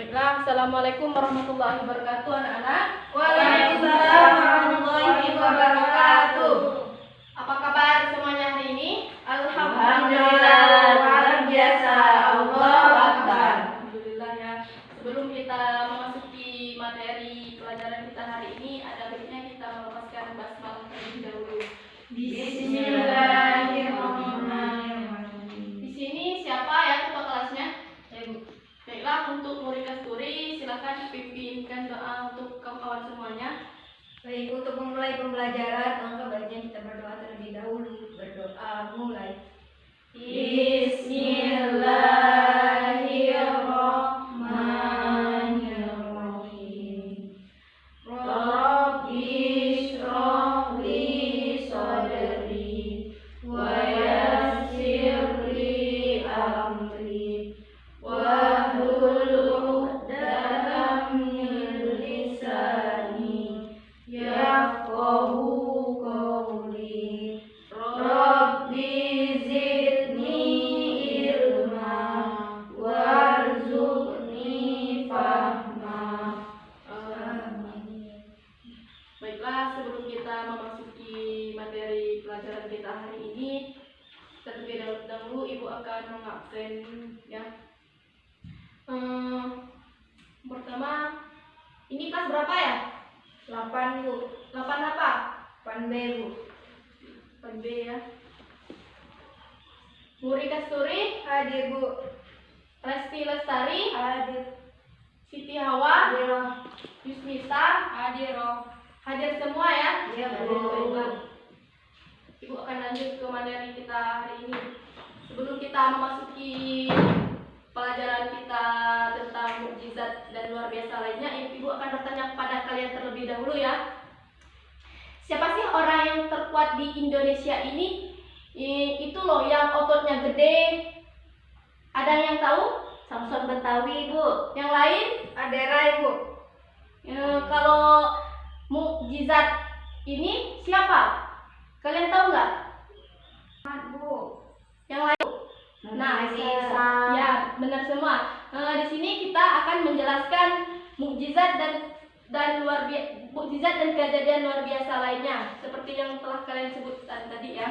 Baiklah, Assalamualaikum warahmatullahi wabarakatuh anak-anak. Waalaikumsalam warahmatullahi wabarakatuh. Apa kabar semuanya hari ini? Alhamdulillah, luar biasa. Allahu Akbar. Alhamdulillah ya. Sebelum kita memasuki materi pelajaran kita hari ini, ada baiknya kita melepaskan basmalah terlebih dahulu. Bismillahirrahmanirrahim. Di sini siapa ya ketua kelasnya? Baiklah, untuk murid kasturi silakan pimpinkan doa untuk kawan-kawan semuanya. Baik, untuk memulai pembelajaran, maka baiknya kita berdoa terlebih dahulu. Berdoa mulai. Bismillahirrahmanirrahim. Rabbi shrah li sadri wa yassir li amri wahlul 'uqdatam min lisani yafqahu qawli. Rabbi zidni ilma warzuqni fahma. Amin. Baiklah, sebelum kita memasuki materi pelajaran kita hari ini, terlebih dahulu Ibu akan mengabsen ya. Pertama, ini kelas berapa ya? 8 Bu. 8 apa? 8 B Bu. 8B ya. Muri Kasturi, Hadir Bu. Resti Lestari, Hadir. Siti Hawa, Hadir. Yusmita, Hadir. hadir semua ya? Iya, Hadir, Bu. baiklah. Ibu akan lanjut ke materi kita hari ini. Sebelum kita memasuki pelajaran kita tentang mukjizat dan luar biasa lainnya, Ibu akan bertanya kepada kalian terlebih dahulu ya. Siapa sih orang yang terkuat di Indonesia ini? Itu loh yang ototnya gede. Ada yang tahu? Samson Betawi Bu. Yang lain? Aderai Bu. Kalau mukjizat ini siapa? Kalian tahu nggak? Bu. Yang lain? Nah, Isa. ya benar semua. Di sini kita akan menjelaskan mukjizat dan mukjizat dan kejadian luar biasa lainnya, seperti yang telah kalian sebutkan tadi ya.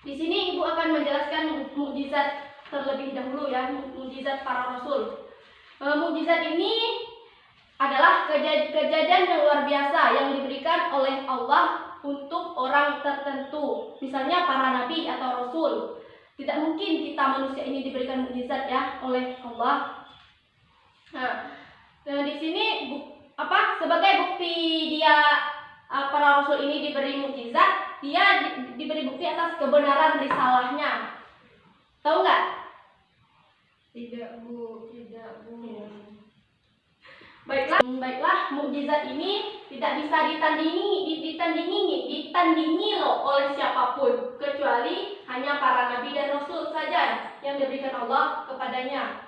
Di sini Ibu akan menjelaskan mukjizat terlebih dahulu ya, mukjizat para rasul. Mukjizat ini adalah kejadian yang luar biasa yang diberikan oleh Allah untuk orang tertentu, misalnya para nabi atau rasul. Tidak mungkin kita manusia ini diberikan mukjizat ya oleh Allah. Nah, di sini sebagai bukti para rasul ini diberi mukjizat, dia diberi bukti atas kebenaran risalahnya. Tahu nggak? Tidak Bu. Tidak Bu. Baiklah, mukjizat ini tidak bisa ditandingi loh oleh siapapun, kecuali hanya para nabi dan rasul saja yang diberikan Allah kepadanya.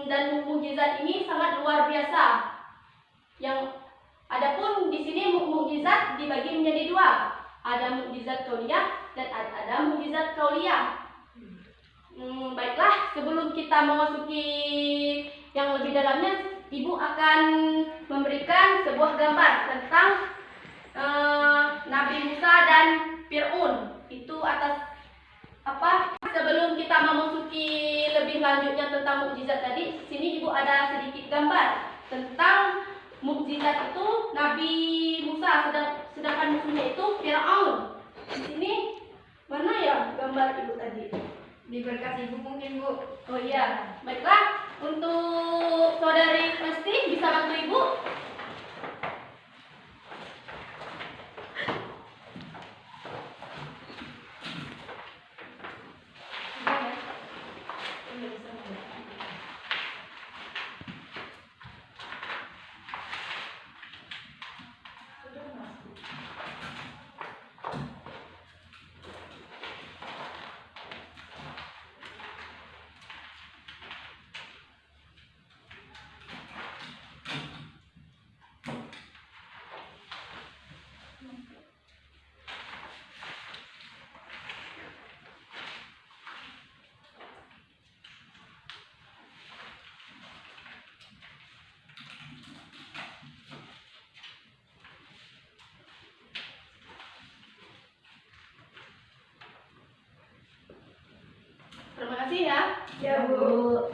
Dan mukjizat ini sangat luar biasa. Yang adapun di sini mukjizat dibagi menjadi dua. Ada mukjizat qauliyah dan ada mukjizat qauliyah. Baiklah, sebelum kita memasuki yang lebih dalamnya, Ibu akan memberikan sebuah gambar tentang Nabi Musa dan Fir'aun. Itu atas apa? Sebelum kita memasuki lebih lanjutnya tentang mukjizat tadi, sini Ibu ada sedikit gambar tentang mukjizat itu Nabi Musa, sedangkan musuhnya itu Fir'aun. Di sini mana ya gambar Ibu tadi? Diberkati Ibu mungkin Bu. Oh iya, baiklah. Untuk saudari Resti bisa bantu Ibu? kasih ya. Ya, Bu.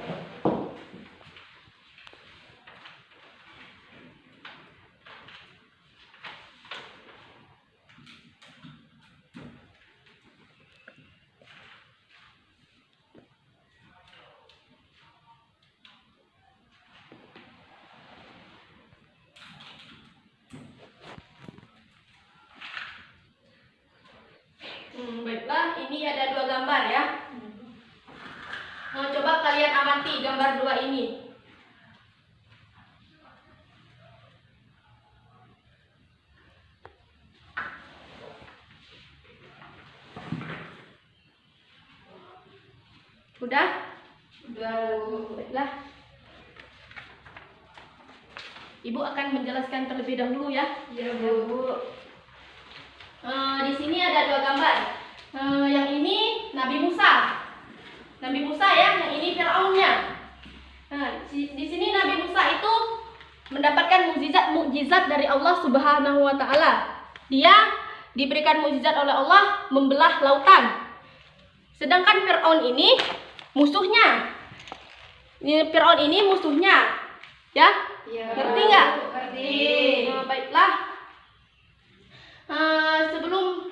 Baiklah, ini ada 2 gambar ya. Coba kalian amati gambar 2 ini. Udah? Udah, Bu. Baiklah. Ibu akan menjelaskan terlebih dahulu ya. Ya, Bu. Di sini ada 2 gambar. Yang ini Nabi Musa. Nabi Musa ya, yang ini Firaunnya. Di sini Nabi Musa itu mendapatkan mukjizat dari Allah Subhanahu wa taala. Dia diberikan mukjizat oleh Allah membelah lautan. Sedangkan Firaun ini musuhnya. Firaun ini musuhnya. Ya? Ya. Ngerti nggak? Ngerti. Baiklah. Sebelum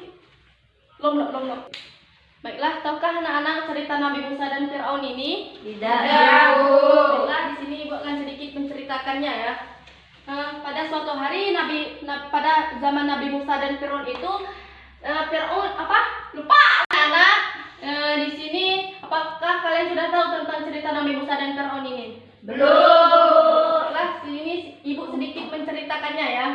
Baiklah, tahukah anak-anak cerita Nabi Musa dan Firaun ini? Tidak. Baiklah, di sini Ibu akan sedikit menceritakannya ya. Pada suatu hari pada zaman Nabi Musa dan Firaun itu Firaun lupa anak. Di sini apakah kalian sudah tahu tentang cerita Nabi Musa dan Firaun ini? Belum. Baiklah, sini Ibu sedikit menceritakannya ya.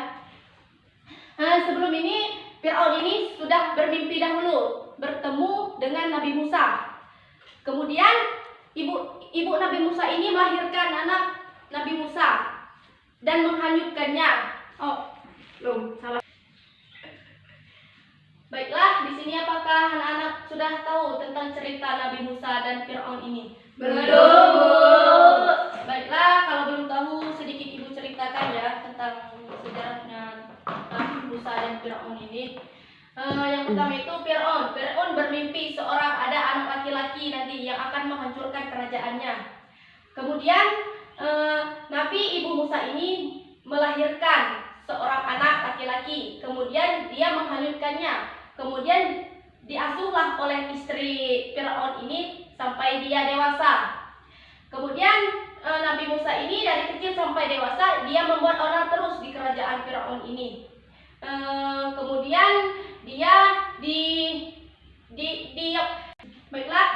Sebelum ini Firaun ini sudah bermimpi dahulu bertemu dengan Nabi Musa. Kemudian ibu Nabi Musa ini melahirkan anak Nabi Musa dan menghanyutkannya. Belum salah. Baiklah, di sini apakah anak-anak sudah tahu tentang cerita Nabi Musa dan Firaun ini? Belum. Baiklah, kalau belum tahu sedikit Ibu ceritakan ya tentang sejarahnya Nabi Musa dan Firaun ini. Yang pertama itu Firaun bermimpi ada anak laki-laki nanti yang akan menghancurkan kerajaannya. Kemudian Nabi Ibu Musa ini melahirkan seorang anak laki-laki. Kemudian dia menghanyutkannya. Kemudian diasuhlah oleh istri Firaun ini sampai dia dewasa. Kemudian Nabi Musa ini dari kecil sampai dewasa dia membuat onar terus di kerajaan Firaun ini. Kemudian dia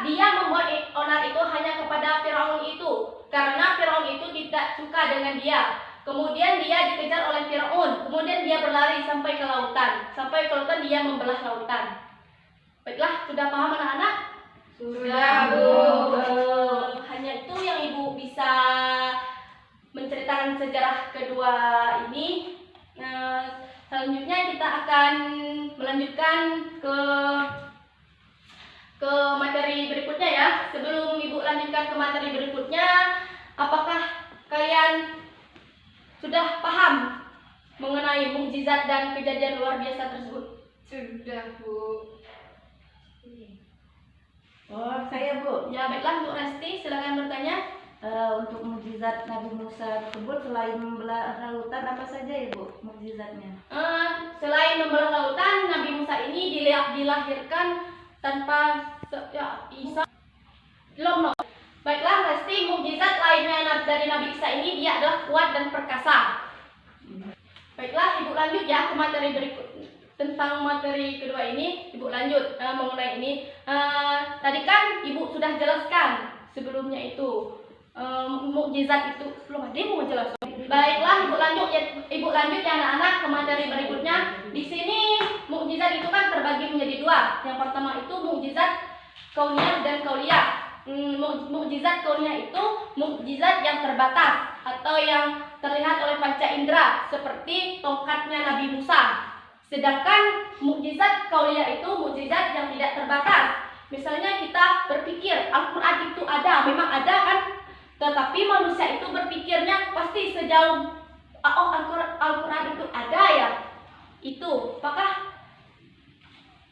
dia membuat onar itu hanya kepada Firaun itu karena Firaun itu tidak suka dengan dia. Kemudian dia dikejar oleh Firaun. Kemudian dia berlari sampai ke lautan. Sampai ke lautan dia membelah lautan. Baiklah, sudah paham anak-anak? Sudah, Bu. Hanya itu yang Ibu bisa menceritakan sejarah kedua ini. Selanjutnya kita akan melanjutkan ke materi berikutnya ya. Sebelum Ibu lanjutkan ke materi berikutnya, apakah kalian sudah paham mengenai mukjizat dan kejadian luar biasa tersebut? Sudah, Bu. Oh, saya Bu. Ya, baiklah, Bu Resti, silakan bertanya. Untuk mukjizat Nabi Musa tersebut selain membelah lautan apa saja ya Bu mukjizatnya? Selain membelah lautan, Nabi Musa ini dilahirkan tanpa Isa. Belum. Baiklah, Resti, mukjizat lainnya dari Nabi Isa ini dia adalah kuat dan perkasa. Baiklah, Ibu lanjut ya ke materi berikut. Tentang materi kedua ini, Ibu lanjut mengenai ini. Tadi kan Ibu sudah jelaskan sebelumnya itu mukjizat itu belum ada yang mau jelaskan. Baiklah, Ibu lanjut ya anak-anak ke materi berikutnya. Di sini mukjizat itu kan terbagi menjadi 2. Yang pertama itu mukjizat kauniyah dan qauliyah. Mukjizat kauniyah itu mukjizat yang terbatas atau yang terlihat oleh panca indera seperti tongkatnya Nabi Musa. Sedangkan mukjizat qauliyah itu mukjizat yang tidak terbatas. Misalnya kita berpikir Al-Quran itu ada, memang ada kan? Tetapi manusia itu berpikirnya pasti sejauh Al-Quran itu ada ya. Itu, apakah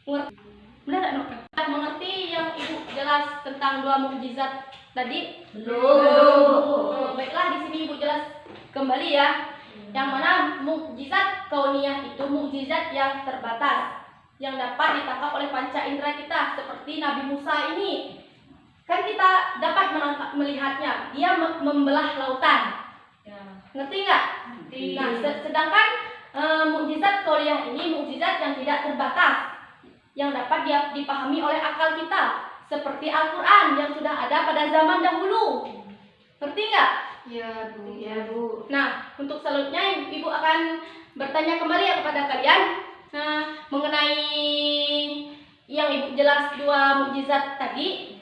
mengerti? Benar tak mengerti yang Ibu jelas tentang dua mukjizat tadi? Belum. Baiklah, di sini Ibu jelas kembali ya. Yang mana mukjizat kauniyah itu mukjizat yang terbatas, yang dapat ditangkap oleh panca indera kita, seperti Nabi Musa ini. Kan kita dapat melihatnya, dia membelah lautan. Ya. Ngerti nggak? Nah, sedangkan mukjizat kauniyah ini mukjizat yang tidak terbatas, yang dapat dipahami oleh akal kita, seperti Al-Quran yang sudah ada pada zaman dahulu. Ngerti nggak? Ya, Bu. Ya, Bu. Nah, untuk selanjutnya Ibu akan bertanya kembali ya kepada kalian mengenai yang Ibu jelas dua mukjizat tadi.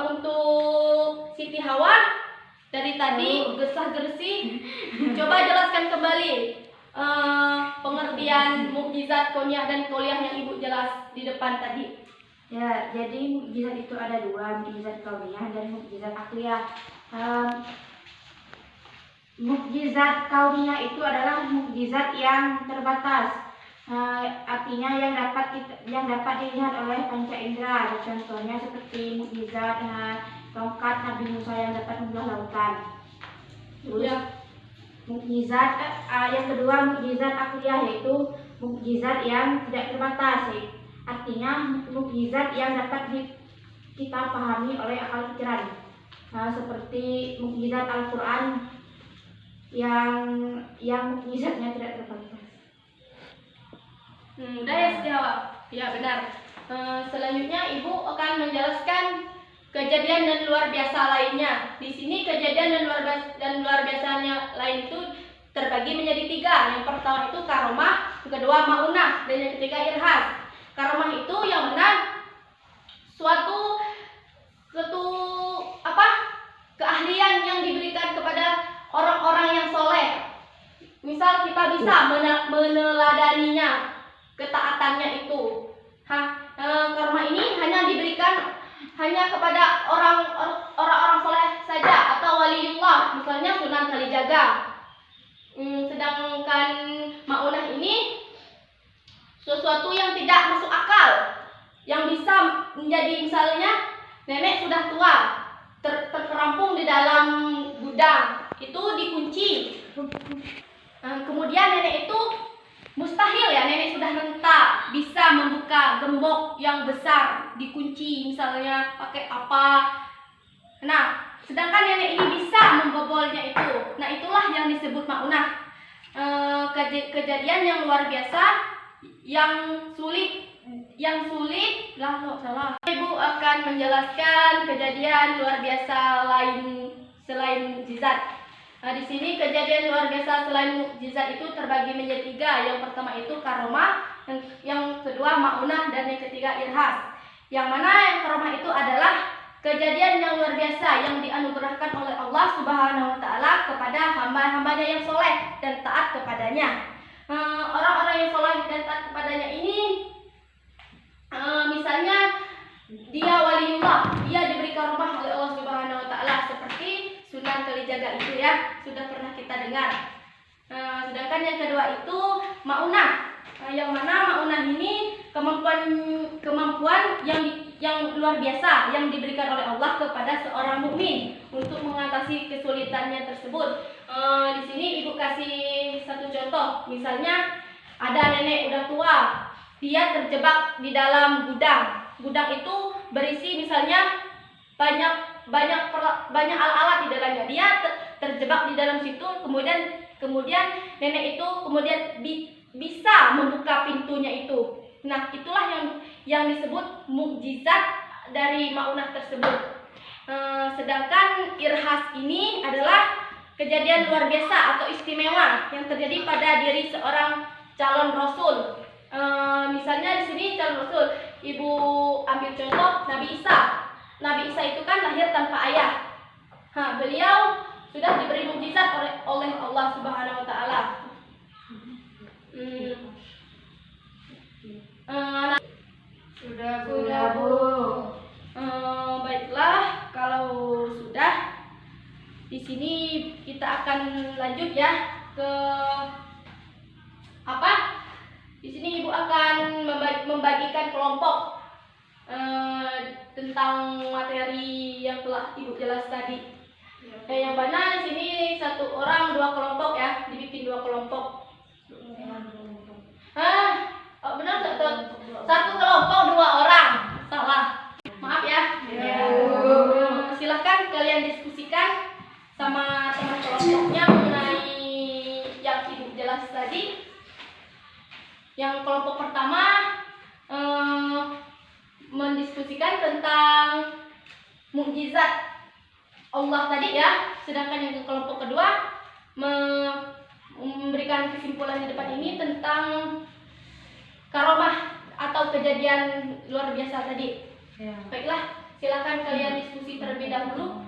Untuk Siti Hawa dari tadi gesah-gersi, coba jelaskan kembali pengertian mukjizat kauniyah dan kauliyah yang Ibu jelas di depan tadi. Ya, jadi mukjizat itu ada dua, mukjizat kauniyah dan mukjizat akliyah. Mukjizat kauniyah itu adalah mukjizat yang terbatas. Artinya yang dapat dilihat oleh panca indera. Contohnya seperti mukjizat tongkat Nabi Musa yang dapat membelah lautan. Terus Ya. mukjizat yang kedua mukjizat akliyah, yaitu mukjizat yang tidak terbatas. Artinya mukjizat yang dapat kita pahami oleh akal pikiran. Seperti mukjizat Al-Quran yang mukjizatnya tidak terbatas. Udah ya Siti Hawa? Ya benar. Selanjutnya Ibu akan menjelaskan kejadian dan luar biasa lainnya. Di sini kejadian dan luar biasanya lain itu terbagi menjadi tiga. Yang pertama itu karomah, yang kedua maunah, dan yang ketiga irhas. Karomah itu yang mana suatu keahlian yang diberikan kepada orang-orang yang soleh. Misal kita bisa meneladaninya, ketaatannya itu. Karomah ini hanya diberikan hanya kepada orang-orang soleh saja atau waliullah, misalnya Sunan Kalijaga. Sedangkan maunah ini sesuatu yang tidak masuk akal, yang bisa menjadi misalnya nenek sudah tua terkerampung di dalam gudang, itu dikunci. Kemudian nenek itu mustahil ya, nenek sudah renta bisa membuka gembok yang besar, dikunci misalnya pakai apa. Nah, sedangkan nenek ini bisa membobolnya itu. Nah, itulah yang disebut maunah. Kejadian yang luar biasa, yang sulit lah, salah. Ibu akan menjelaskan kejadian luar biasa lain selain mukjizat. Di sini kejadian luar biasa selain mukjizat itu terbagi menjadi tiga. Yang pertama itu karomah, yang kedua maunah, dan yang ketiga irhas. Yang mana yang karomah itu adalah kejadian yang luar biasa yang dianugerahkan oleh Allah Subhanahu wa Ta'ala kepada hamba-hambanya yang soleh dan taat kepadanya. Orang-orang yang soleh dan taat kepadanya ini, misalnya dia waliullah, dia diberi karomah oleh Allah Subhanahu wa Ta'ala, seperti Sunan Kalijaga itu ya, sudah pernah kita dengar. Sedangkan yang kedua itu maunah, yang mana maunah ini kemampuan yang luar biasa yang diberikan oleh Allah kepada seorang mukmin untuk mengatasi kesulitannya tersebut. Di sini Ibu kasih satu contoh, misalnya ada nenek udah tua, dia terjebak di dalam gudang. Gudang itu berisi misalnya banyak alat-alat di dalamnya. Dia terjebak di dalam situ, kemudian nenek itu bisa membuka pintunya itu. Nah, itulah yang disebut mukjizat dari maunah tersebut. Sedangkan irhas ini adalah kejadian luar biasa atau istimewa yang terjadi pada diri seorang calon rasul. Misalnya di sini calon rasul, Ibu ambil contoh Nabi Isa. Nabi Isa itu kan lahir tanpa ayah. Beliau sudah diberi mukjizat oleh Allah Subhanahu wa Ta'ala. Sudah, Bu. Baiklah, kalau sudah, di sini kita akan lanjut ya ke apa? Di sini Ibu akan membagikan kelompok tentang materi yang telah Ibu jelas tadi. Yang mana di sini 1 orang 2 kelompok ya, dibikin 2 kelompok. Benar nggak? 1 kelompok 2 orang. Salah. Maaf ya. Silahkan kalian diskusikan sama teman kelompoknya mengenai yang Ibu jelas tadi. Yang kelompok pertama mendiskusikan tentang mukjizat Allah tadi ya, sedangkan yang kelompok kedua memberikan kesimpulan di depan ini tentang karomah atau kejadian luar biasa tadi. Baiklah, silakan kalian diskusi terlebih dahulu.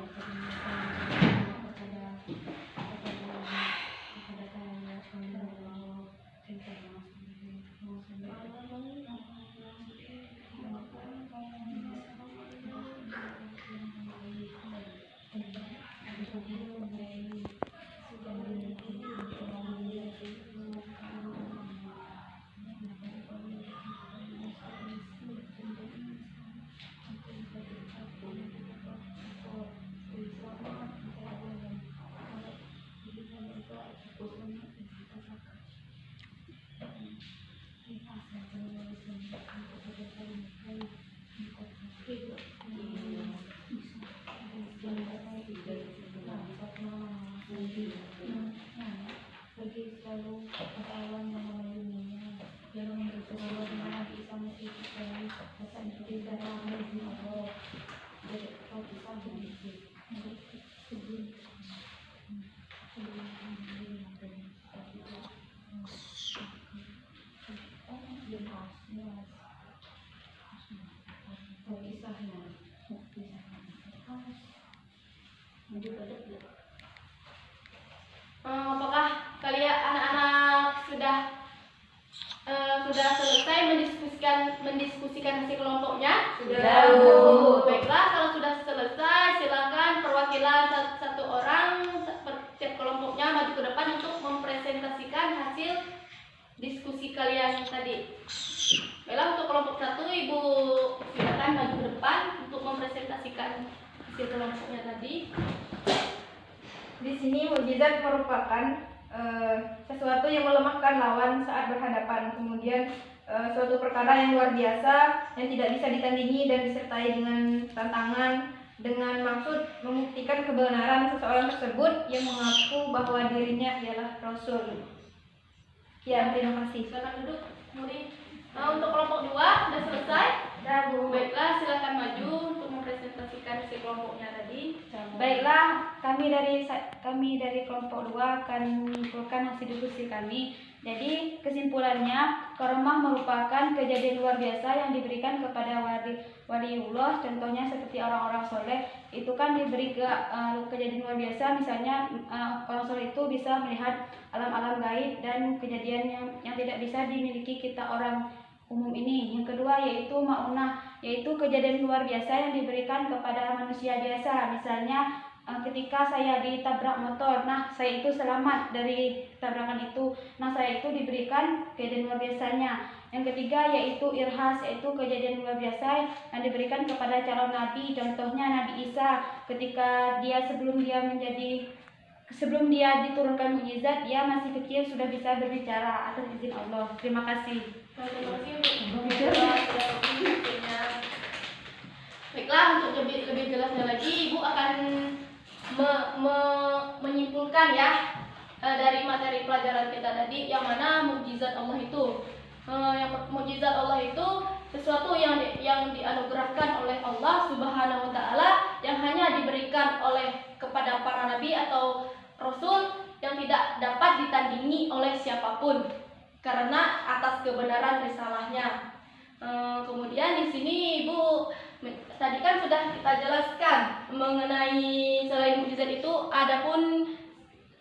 Apakah kalian anak-anak sudah selesai mendiskusikan hasil kelompoknya? Sudah. Baiklah, kalau sudah selesai, silakan perwakilan 1 orang setiap kelompoknya maju ke depan untuk mempresentasikan hasil diskusi kalian tadi. Baiklah, untuk kelompok 1, Ibu silakan maju ke depan untuk mempresentasikan hasil kelompoknya tadi. Di sini mukjizat merupakan sesuatu yang melemahkan lawan saat berhadapan. Kemudian suatu perkara yang luar biasa yang tidak bisa ditandingi dan disertai dengan tantangan dengan maksud membuktikan kebenaran seseorang tersebut yang mengaku bahwa dirinya ialah Rasul. Ya, terima kasih. Silakan duduk, murid. Untuk kelompok 2 sudah selesai? Sudah, Bu. Baiklah, silakan maju untuk mempresentasikan si kelompoknya tadi. Baiklah, kami dari kelompok 2 akan menyimpulkan hasil diskusi kami. Jadi kesimpulannya, karomah merupakan kejadian luar biasa yang diberikan kepada waliullah. Contohnya seperti orang-orang soleh, itu kan diberi kejadian luar biasa. Misalnya orang soleh itu bisa melihat alam-alam gaib dan kejadian yang tidak bisa dimiliki kita orang umum ini. Yang kedua yaitu maunah, yaitu kejadian luar biasa yang diberikan kepada manusia biasa. Misalnya ketika saya ditabrak motor, nah saya itu selamat dari tabrakan itu, nah saya itu diberikan kejadian luar biasanya. Yang ketiga yaitu irhas, yaitu kejadian luar biasa yang diberikan kepada calon nabi. Contohnya Nabi Isa, ketika sebelum dia diturunkan mukjizat, dia masih kecil sudah bisa berbicara atas izin Allah. Terima kasih. Terima kasih untuk waktunya. Baiklah, untuk lebih jelasnya lagi, Ibu akan menyimpulkan ya dari materi pelajaran kita tadi, yang mana mukjizat Allah itu. Yang mukjizat Allah itu sesuatu yang dianugerahkan oleh Allah Subhanahu wa taala, yang hanya diberikan kepada para nabi atau rasul, yang tidak dapat ditandingi oleh siapapun karena atas kebenaran risalahnya. Kemudian di sini Ibu tadi kan sudah kita jelaskan mengenai selain mukjizat itu adapun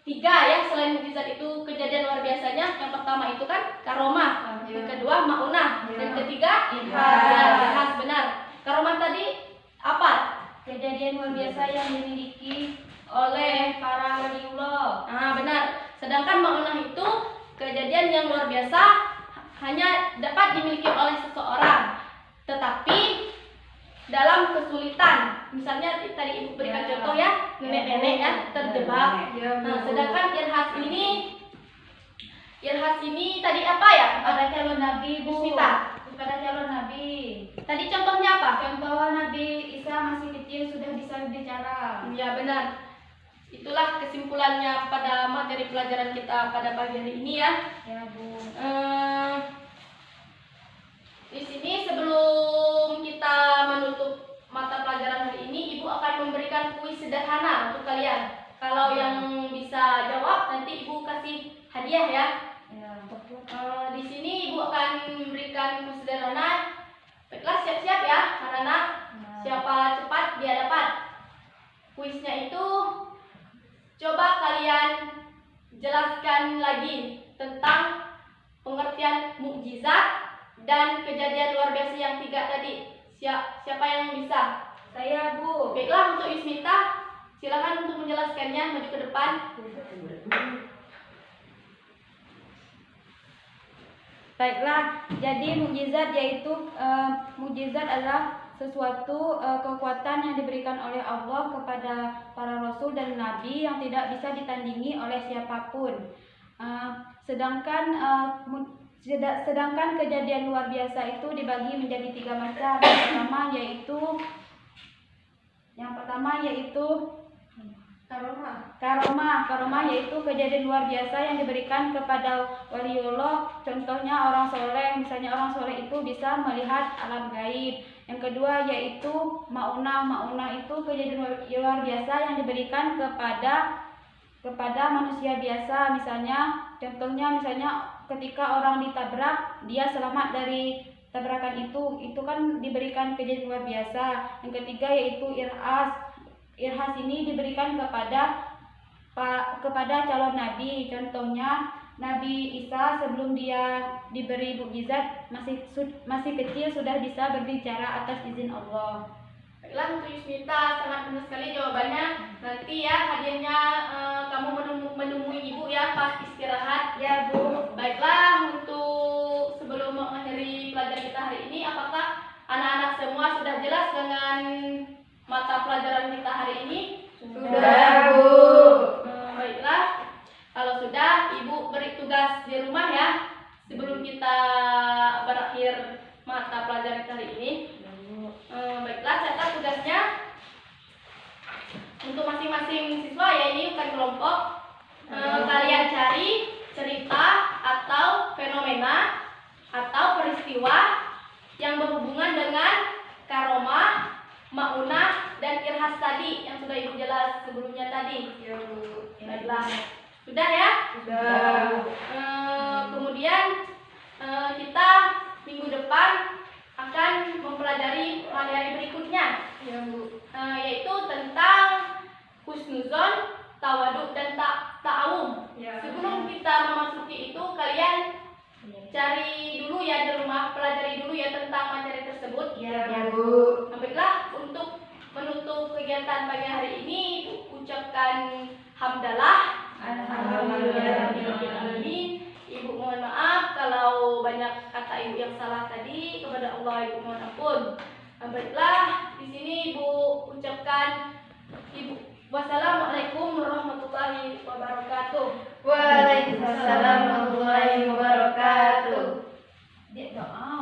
3 ya, selain mukjizat itu kejadian luar biasanya. Yang pertama itu kan karomah, yang kedua maunah, dan ketiga irhas. Benar. Karomah tadi apa? Kejadian luar biasa yang dimiliki oleh para waliullah. Benar. Sedangkan maunah itu kejadian yang luar biasa hanya dapat dimiliki oleh seseorang, tetapi dalam kesulitan. Misalnya tadi Ibu berikan contoh ya, nenek-nenek ya terjebak. Nah, sedangkan Irhas ini tadi apa ya? Pada calon nabi, Bu. Yusmita. Pada calon nabi. Tadi contohnya apa? Contoh Nabi Isa masih kecil sudah bisa bicara. Ya benar. Itulah kesimpulannya pada materi pelajaran kita pada pagi hari ini ya. Ya, Bu. Di sini sebelum kita menutup mata pelajaran hari ini, Ibu akan memberikan kuis sederhana untuk kalian. Kalau yang bisa jawab nanti Ibu kasih hadiah ya. Ya. Di sini Ibu akan memberikan kuis sederhana. Baiklah, siap-siap ya, anak-anak. Siapa cepat dia dapat. Kuisnya itu coba kalian jelaskan lagi tentang pengertian mukjizat dan kejadian luar biasa yang 3 tadi. Siapa yang bisa? Saya, Bu. Baiklah, untuk Yusmita, silakan untuk menjelaskannya, maju ke depan. Baiklah, jadi mukjizat yaitu mukjizat adalah sesuatu kekuatan yang diberikan oleh Allah kepada para rasul dan nabi yang tidak bisa ditandingi oleh siapapun. Sedangkan kejadian luar biasa itu dibagi menjadi 3 macam. Yang pertama yaitu Karomah yaitu kejadian luar biasa yang diberikan kepada waliullah. Contohnya orang soleh, misalnya orang soleh itu bisa melihat alam gaib. Yang kedua yaitu Maunah itu kejadian luar biasa yang diberikan kepada manusia biasa. Contohnya ketika orang ditabrak, dia selamat dari tabrakan itu kan diberikan kejadian luar biasa. Yang ketiga yaitu Irhas ini diberikan kepada calon nabi. Contohnya Nabi Isa sebelum dia diberi mukjizat masih kecil sudah bisa berbicara atas izin Allah. Baiklah, untuk Yusmita sangat benar sekali jawabannya. Nanti ya hadiahnya kamu menemui Ibu ya pas istirahat. Ya, Bu. Baiklah, untuk sebelum mengakhiri pelajaran kita hari ini, apakah anak-anak semua sudah jelas dengan mata pelajaran kita hari ini? Sudah, Bu. Baiklah, kalau sudah, Ibu beri tugas di rumah ya sebelum kita berakhir mata pelajaran kita hari ini. Baiklah, catat tugasnya untuk masing-masing siswa ya, ini bukan kelompok. Kalian cari cerita atau fenomena atau peristiwa yang berhubungan dengan karomah, maunah, dan irhas tadi yang sudah Ibu jelas sebelumnya tadi. Ya, Bu. Baiklah, sudah ya? Sudah. Kemudian kita minggu depan akan mempelajari materi berikutnya, Ya, Bu. yaitu tentang husnuzon, tawaduk, dan ta'awum. Ya. Sebelum kita memasuki itu, kalian cari dulu ya di rumah, pelajari dulu ya tentang materi tersebut. Ya, Bu. Baiklah, untuk menutup kegiatan pagi hari ini, ucapkan hamdalah. Alhamdulillahirobbilalamin. Ibu mohon maaf kalau banyak kata Ibu yang salah tadi, kepada Allah Ibu mohon ampun. Baiklah, di sini Ibu ucapkan wassalamualaikum warahmatullahi wabarakatuh. Waalaikumsalam warahmatullahi wabarakatuh. Dia doa.